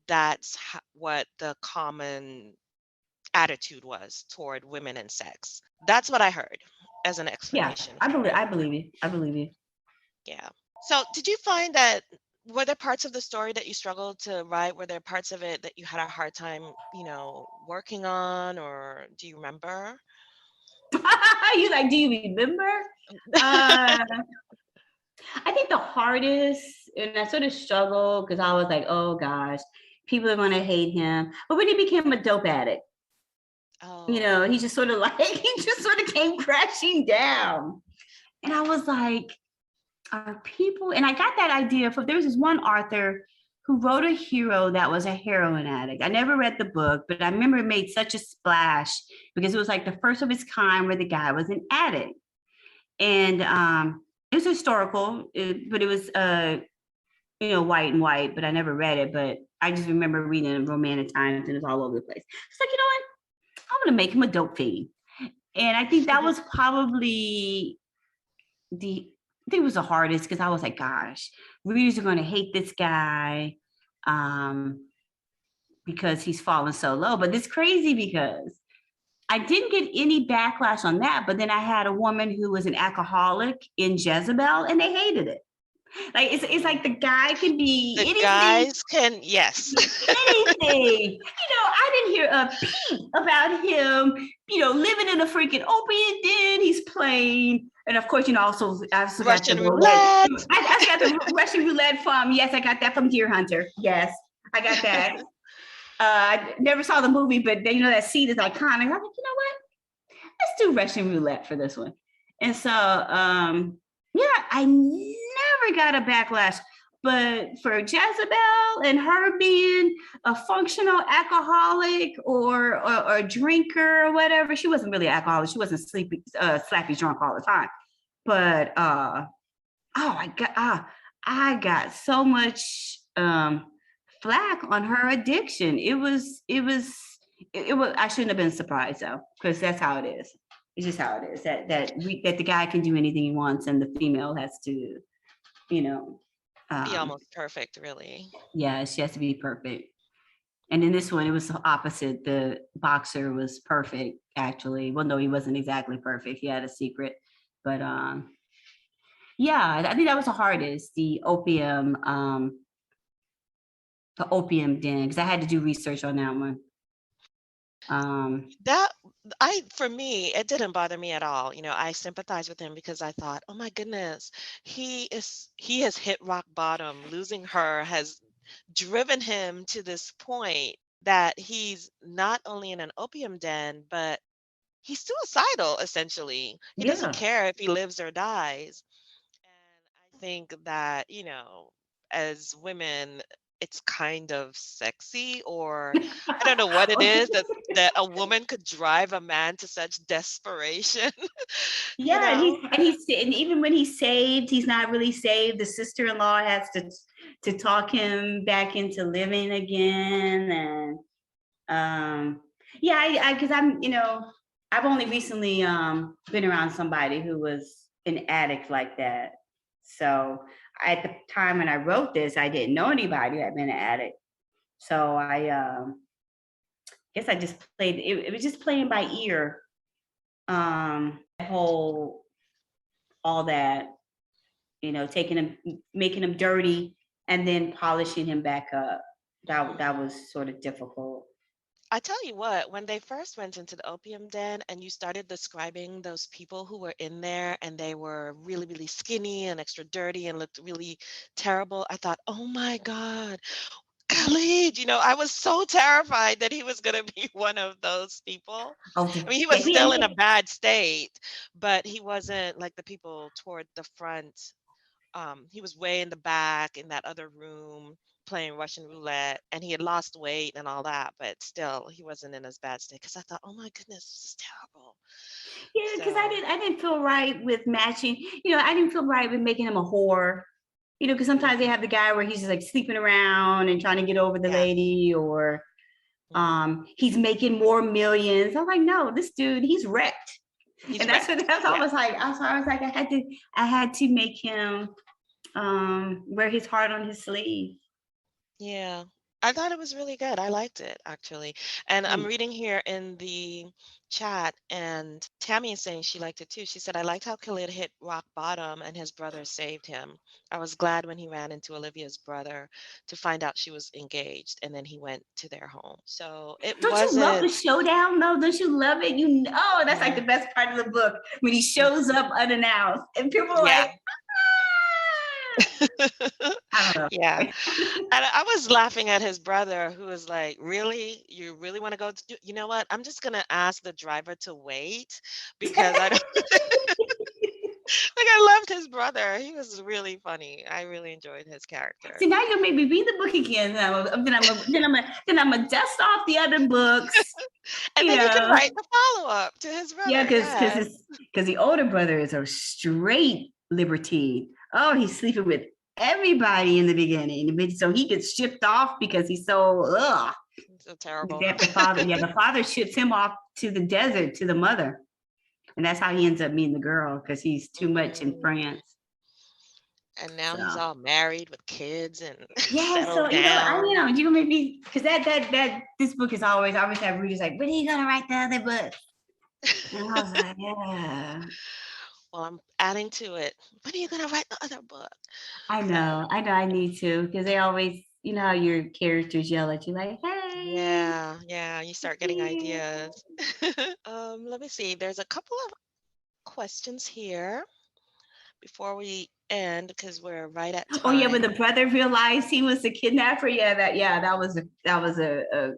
that's what the common attitude was toward women and sex. That's what I heard as an Yeah, explanation I for believe it. I believe you. I believe you. Yeah. So did you find that were there parts of the story that you struggled to write? Were there parts of it that you had a hard time, working on, or do you remember? You like, do you remember? Uh I think the hardest, and I sort of struggled because I was like, oh gosh, people are gonna hate him. But when he became a dope addict, Oh, he just sort of he just sort of came crashing down. And I was like, are people, and I got that idea from there was this one author who wrote a hero that was a heroin addict. I never read the book, but I remember it made such a splash because it was like the first of its kind where the guy was an addict. And it was historical, but it was white and white, but I never read it. But I just remember reading it in Romantic Times, and it was all over the place. It's like, you know what? I'm gonna make him a dope fiend. And I think that was probably I think it was the hardest, because I was like, gosh, readers are gonna hate this guy because he's fallen so low. But it's crazy because I didn't get any backlash on that, but then I had a woman who was an alcoholic in Jezebel, and they hated it. Like it's like the guy can be The anything. guys can, yes. Anything. I didn't hear a peep about him, living in a freaking opiate den. He's playing. And of course, also I also Russian got the roulette. I got the Russian roulette from, yes, I got that from Deer Hunter. Yes, I got that. I never saw the movie, but that scene is iconic. I'm like, you know what? Let's do Russian roulette for this one. And so, I never got a backlash. But for Jezebel and her being a functional alcoholic or a drinker or whatever, she wasn't really an alcoholic. She wasn't slappy drunk all the time. But I got so much flack on her addiction. It was. I shouldn't have been surprised though, because that's how it is. It's just how it is. That the guy can do anything he wants, and the female has to, be almost perfect, really. Yeah, she has to be perfect. And in this one, it was the opposite. The boxer was perfect, actually. Well, no, he wasn't exactly perfect. He had a secret. But I think that was the hardest, the opium den, because I had to do research on that one. For me, it didn't bother me at all. I sympathize with him because I thought, oh my goodness, he has hit rock bottom. Losing her has driven him to this point that he's not only in an opium den, but he's suicidal, essentially. He doesn't care if he lives or dies. And I think that, as women, it's kind of sexy, or I don't know what it is that a woman could drive a man to such desperation. Yeah, and even when he's saved, he's not really saved. The sister-in-law has to talk him back into living again, and because I've only recently been around somebody who was an addict like that. So at the time when I wrote this, I didn't know anybody who had been an addict. So I guess I just played, it was just playing by ear. All that, taking him, making him dirty, and then polishing him back up. That was sort of difficult. I tell you what, when they first went into the opium den and you started describing those people who were in there and they were really, really skinny and extra dirty and looked really terrible, I thought, oh my God, Khalid, I was so terrified that he was going to be one of those people. Oh, I mean, he was still in a bad state, but he wasn't like the people toward the front. He was way in the back in that other room playing Russian roulette, and he had lost weight and all that, but still he wasn't in as bad state, because I thought, oh my goodness, this is terrible. Yeah, because I didn't feel right with matching, I didn't feel right with making him a whore, because sometimes they have the guy where he's just like sleeping around and trying to get over the lady, or he's making more millions. I'm like, no, this dude, he's wrecked. That's what I was like. I was like, I had to make him wear his heart on his sleeve. Yeah, I thought it was really good. I liked it, actually. And I'm reading here in the chat, and Tammy is saying she liked it too. She said, I liked how Khalid hit rock bottom and his brother saved him. I was glad when he ran into Olivia's brother to find out she was engaged, and then he went to their home. So Don't you love the showdown though? Don't you love it? That's like the best part of the book, when he shows up unannounced and people are like, I don't know. Yeah. And I was laughing at his brother, who was like, really? You really want to go? You know what? I'm just going to ask the driver to wait, because I don't. Like I loved his brother. He was really funny. I really enjoyed his character. See, now you're maybe read the book again. Then I'm a dust off the other books. And then he could write the follow-up to his brother. Yeah, because the older brother is a straight libertine. Oh, he's sleeping with everybody in the beginning, so he gets shipped off because he's so terrible. The father ships him off to the desert to the mother, and that's how he ends up meeting the girl because he's too much in France. And now he's all married with kids and so down. Maybe because that this book is always have readers like, when are you gonna write the other book? And I was like, yeah. Well, I'm adding to it. When are you gonna write the other book? I know. I need to, because they always, how your characters yell at you like, hey. Yeah. You start getting ideas. Let me see. There's a couple of questions here before we end because we're right at time. Oh yeah, when the brother realized he was the kidnapper. That was a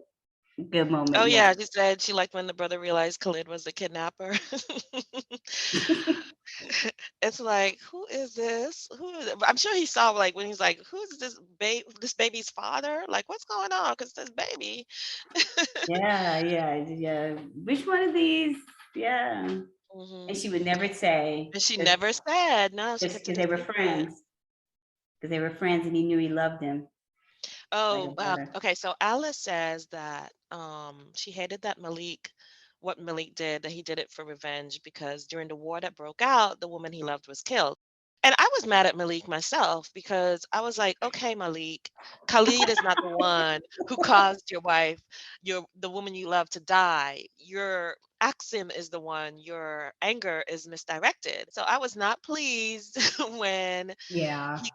good moment. Oh yeah, she said she liked when the brother realized Khalid was the kidnapper. It's like, who is this? I'm sure he saw like when he's like, who's this baby's father? Like, what's going on? Because this baby. Yeah. Which one of these? Yeah. Mm-hmm. And she would never say. And she never said. No, because they were friends. Because they were friends, and he knew he loved him. Oh, okay. So Alice says that she hated that what Malik did, that he did it for revenge because during the war that broke out, the woman he loved was killed. And I was mad at Malik myself because I was like, okay, Malik, Khalid is not the one who caused your wife, the woman you love, to die. Your Axim is the one. Your anger is misdirected. So I was not pleased when he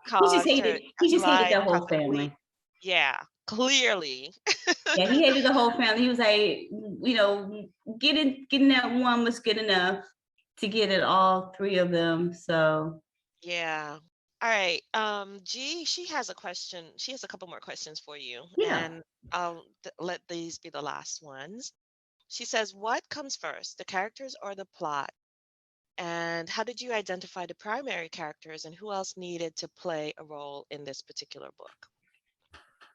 caused he just hated the whole family. Yeah, clearly. Yeah, he hated the whole family. He was like, getting that one was good enough to get it all three of them. So yeah. All right. G, she has a question. She has a couple more questions for you. Yeah. And I'll let these be the last ones. She says, what comes first, the characters or the plot? And how did you identify the primary characters and who else needed to play a role in this particular book?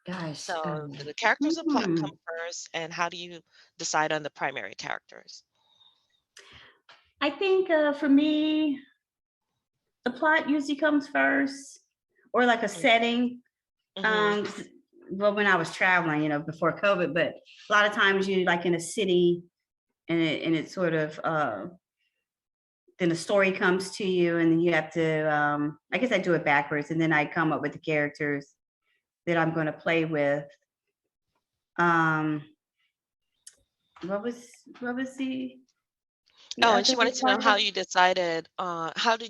Gosh. So the characters and plot come first, and how do you decide on the primary characters? I think for me, the plot usually comes first, or like a setting. Well, when I was traveling, before COVID, but a lot of times you like in a city, and it's sort of then a story comes to you, and then you have to. I guess I do it backwards, and then I come up with the characters that I'm going to play with. What was the? And she wanted to know how you decided. How do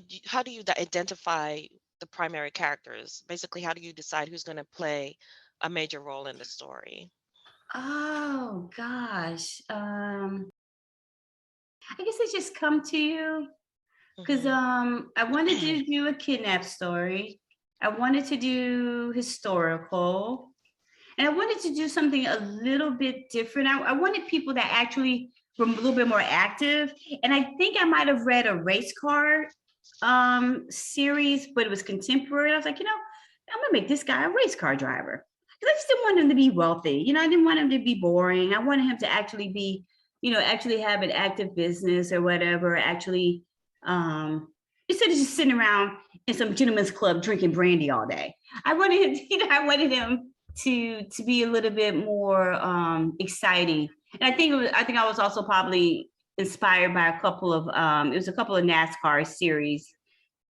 you identify the primary characters? Basically, how do you decide who's going to play a major role in the story? Oh gosh, I guess they just come to you because I wanted to do a kidnap story. I wanted to do historical, and I wanted to do something a little bit different. I wanted people that actually were a little bit more active. And I think I might have read a race car series, but it was contemporary. I was like, I'm gonna make this guy a race car driver. Because I just didn't want him to be wealthy. I didn't want him to be boring. I wanted him to actually be, actually have an active business or whatever, actually instead of just sitting around in some gentleman's club drinking brandy all day. I wanted him to be a little bit more exciting. And I think I was also probably inspired by a couple of it was a couple of NASCAR series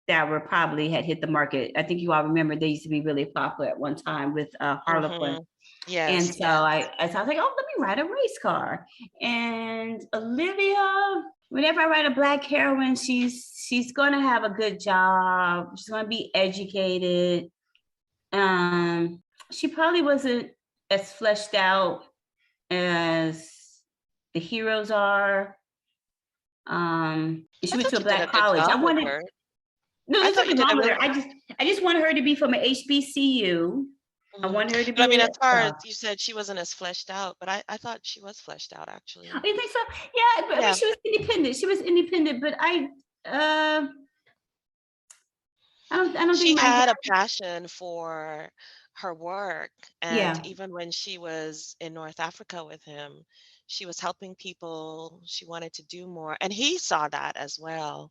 that were probably had hit the market. I think you all remember they used to be really popular at one time with Harlequin. Yes. And so I was like, oh, let me ride a race car. And Olivia, whenever I write a Black heroine, she's gonna have a good job. She's gonna be educated. She probably wasn't as fleshed out as the heroes are. She went to a Black college. I wanted her. No, there's nothing wrong with her. I just wanted her to be from an HBCU. I wanted her to be. But I mean, as far as you said, she wasn't as fleshed out, but I thought she was fleshed out actually. You think so? Yeah, but I mean, she was independent. But I don't She think my had a dad. passion for her work, and Yeah, even when she was in North Africa with him, she was helping people. She wanted to do more, and he saw that as well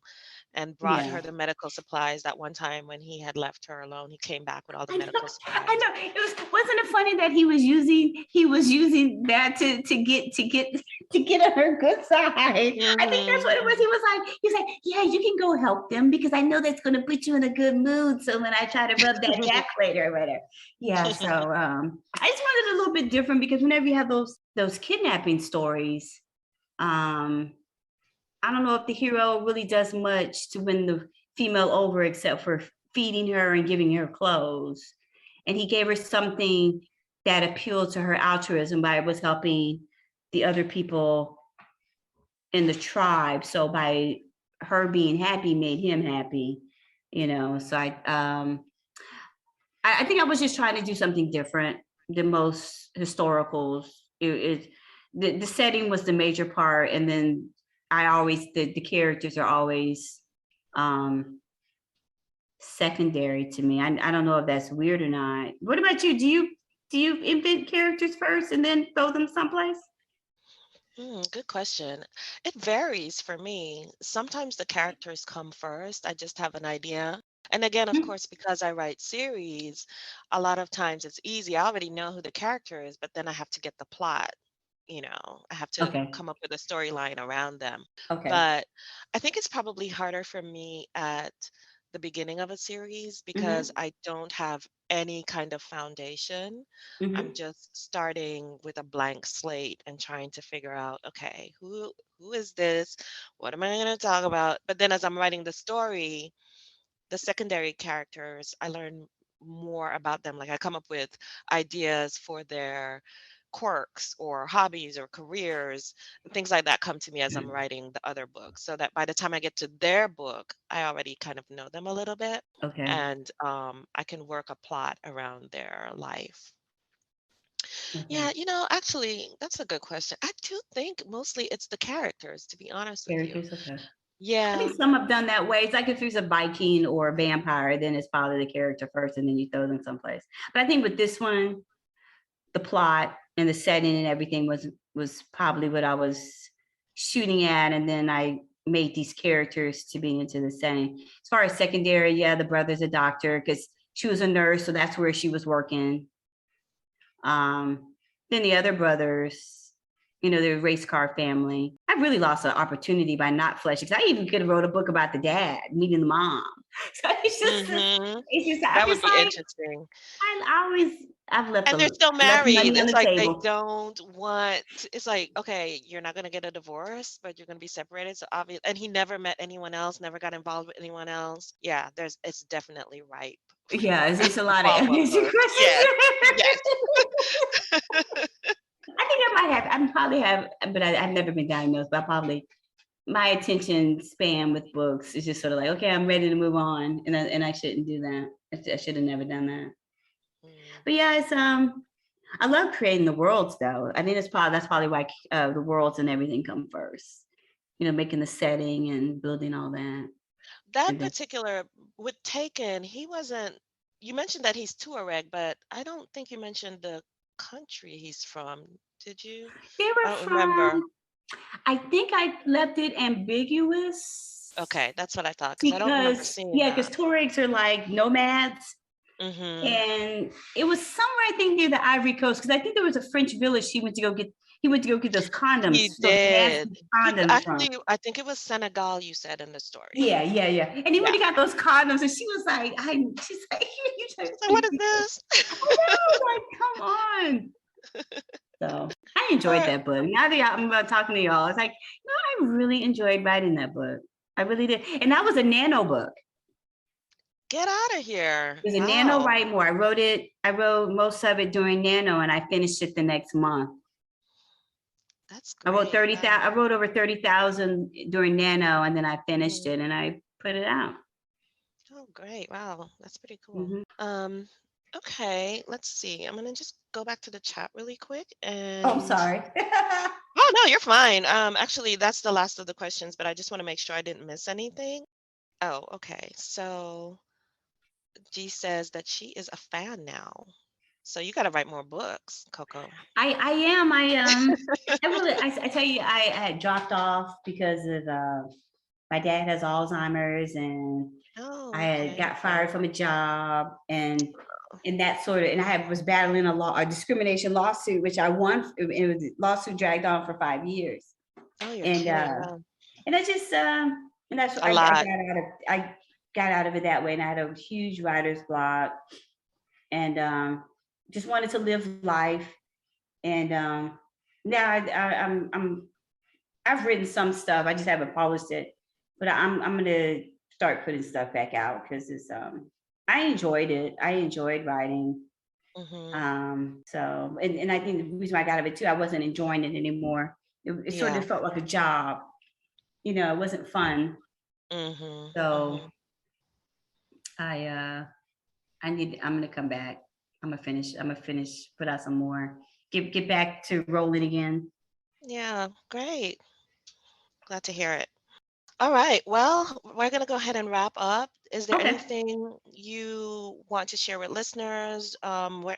and brought yeah. her the medical supplies. That one time when he had left her alone, he came back with all the I know, medical I supplies. know. Wasn't it funny that he was using that to get on her good side. I think that's what it was. Mhm. He was like, yeah, you can go help them because I know that's going to put you in a good mood. So when I try to rub that back later or whatever. Yeah. So I just wanted a little bit different because whenever you have those kidnapping stories, um, I don't know if the hero really does much to win the female over except for feeding her and giving her clothes. And he gave her something that appealed to her altruism by was helping the other people in the tribe. So by her being happy made him happy, So I think I was just trying to do something different than most historicals. The setting was the major part, and then the characters are always um secondary to me. I don't know if that's weird or not. What about you? Do you invent characters first and then throw them someplace? Good question. It varies for me. Sometimes the characters come first. I just have an idea. And again, of Mhm. course, because I write series, a lot of times it's easy. I already know who the character is, but then I have to get the plot. I have to Okay. come up with a storyline around them. Okay. But I think it's probably harder for me at the beginning of a series because Hmm. I don't have any kind of foundation. I'm Hmm. just starting with a blank slate and trying to figure out, okay, who is this? What am I going to talk about? But then as I'm writing the story, the secondary characters, I learn more about them. Like I come up with ideas for their quirks or hobbies or careers, and things like that come to me as I'm writing the other books. So that by the time I get to their book, I already kind of know them a little bit, Okay. and I can work a plot around their life. Okay. Yeah, actually, that's a good question. I do think mostly it's the characters, to be honest with you. Characters. Okay. I Yeah. think some have done that way. It's like if there's a Viking or a vampire, then it's probably the character first, and then you throw them someplace. But I think with this one, the plot and the setting and everything was probably what I was shooting at, and then I made these characters to be into the setting. As far as secondary, yeah, the brother's a doctor because she was a nurse, so that's where she was working. Then the other brothers, the race car family. I really lost an opportunity by not fleshing. Because I even could have wrote a book about the dad meeting the mom. So Hmm. I'm That would just be like, interesting. I've And they're still left money married. on It's the like they table. don't want, it's like, okay, you're not going to get a divorce, but you're going to be separated. So obvious. And he never met anyone else, never got involved with anyone else. Yeah, it's definitely ripe Yeah, for it's a a lot of follow-up unanswered book. Yes. questions. Yes. I think I might have. I probably have, but I've never been diagnosed. But I probably my attention span with books is just sort of like, okay, I'm ready to move on, and I shouldn't do that. I should have never done that. Mm. But yeah, it's I love creating the worlds though. I think that's probably why the worlds and everything come first. Making the setting and building all that. That And then particular with Taken, he wasn't, you mentioned that he's Tuareg, but I don't think you mentioned the country he's from. Did you? they I were don't remember. from. I think I left it ambiguous Okay, that's what I thought because I don't remember because seeing yeah, because that. Tuaregs are like nomads. Mm-hmm. And it was somewhere I think near the Ivory Coast because I think there was a French village he went to go get those He condoms, those did. nasty He condoms from. actually, I think it was Senegal you said in the story. Yeah, yeah, yeah. And he went Yeah. and got those condoms, and she was like, she's like, you just, So what is this? I know, like, come on. So I enjoyed Or that book. Now that I'm talking to y'all, it's like, I really enjoyed writing that book. I really did. And that was a nano book. get out of here. It was a nano Wow. write more. I wrote most of it during nano and I finished it the next month. That's I wrote great. Wow. I wrote over 30,000 during nano and then I finished Mhm. it and I put it out. Oh, great. Wow. That's pretty cool. Mm-hmm. Okay, let's see. I'm gonna just go back to the chat really quick Oh, I'm and sorry. oh no, you're fine. Actually, that's the last of the questions, but I just want to make sure I didn't miss anything. Oh, okay. So G says that she is a fan now. So you got to write more books, Koko. I am. I tell you, I had dropped off because of my dad has Alzheimer's, and I had got fired from a job, and that sort of, and I was battling a discrimination lawsuit, which I won. It was a lawsuit dragged on for 5 years. Oh, you're and kidding. And I just and that's what I got out of it that way, and I had a huge writer's block, and just wanted to live life. And now I've written some stuff. I just haven't published it, but I'm gonna start putting stuff back out because it's I enjoyed it. I enjoyed writing. So and I think the reason I got out of it too, I wasn't enjoying it anymore. It sort of felt like a job. It wasn't fun. So I'm gonna come back. I'm gonna finish, put out some more, get back to rolling again. Yeah, great. Glad to hear it. All right. Well, we're going to go ahead and wrap up. Is there anything you want to share with listeners?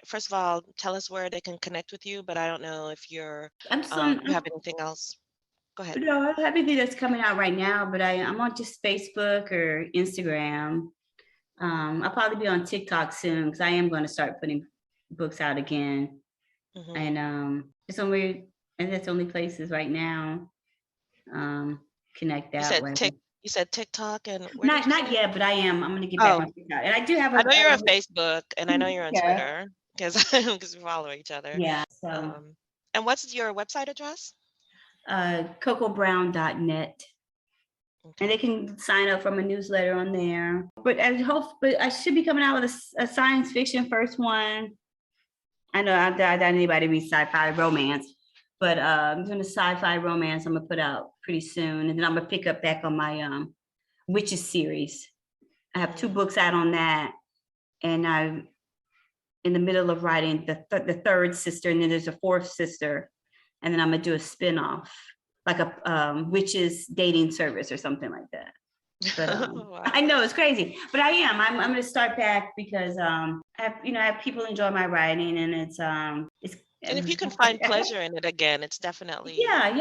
First of all, tell us where they can connect with you, but I don't know if you have anything else. Go ahead. No, I don't have anything that's coming out right now, but I'm on just Facebook or Instagram. I'll probably be on TikTok soon because I am going to start putting books out again. And it's only, and that's the only places right now. Connect that way. You said TikTok and not yet, but I am. I'm going to get back on TikTok, and I do have. I know you're on Facebook, and I know you're on Twitter because we follow each other. Yeah. So. And what's your website address? CocoBrown.net. And they can sign up from a newsletter on there. But I should be coming out with a science fiction first one. I know I doubt anybody reads sci-fi romance, but I'm doing a sci-fi romance I'm gonna put out pretty soon, and then I'm gonna pick up back on my witches series. I have 2 books out on that, and I'm in the middle of writing the third sister, and then there's a 4th sister, and then I'm gonna do a spin-off, like a witches dating service or something like that. But wow. I know it's crazy, but I'm going to start back because I have people enjoy my writing, and it's and if you can find pleasure in it again, it's definitely I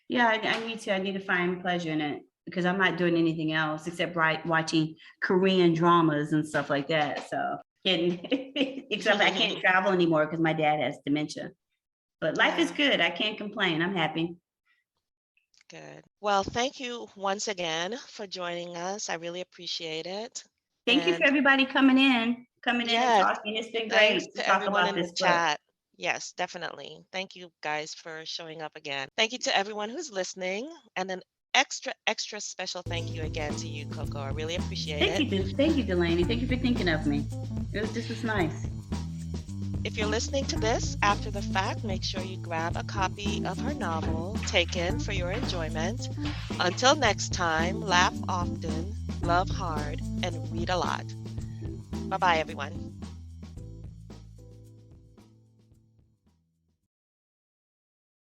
need to find pleasure in it because I'm not doing anything else except watching Korean dramas and stuff like that. So except I can't travel anymore because my dad has dementia. But life is good. I can't complain. I'm happy. Good. Well, thank you once again for joining us. I really appreciate it. Thank you for everybody coming in and talking. It's been great to talk about this chat. Yes, definitely. Thank you guys for showing up again. Thank you to everyone who's listening, and an extra special thank you again to you, Koko. I really appreciate it. Thank you, Delaney. Thank you for thinking of me. This was nice. If you're listening to this after the fact, make sure you grab a copy of her novel, Taken, for your enjoyment. Until next time, laugh often, love hard, and read a lot. Bye-bye, everyone.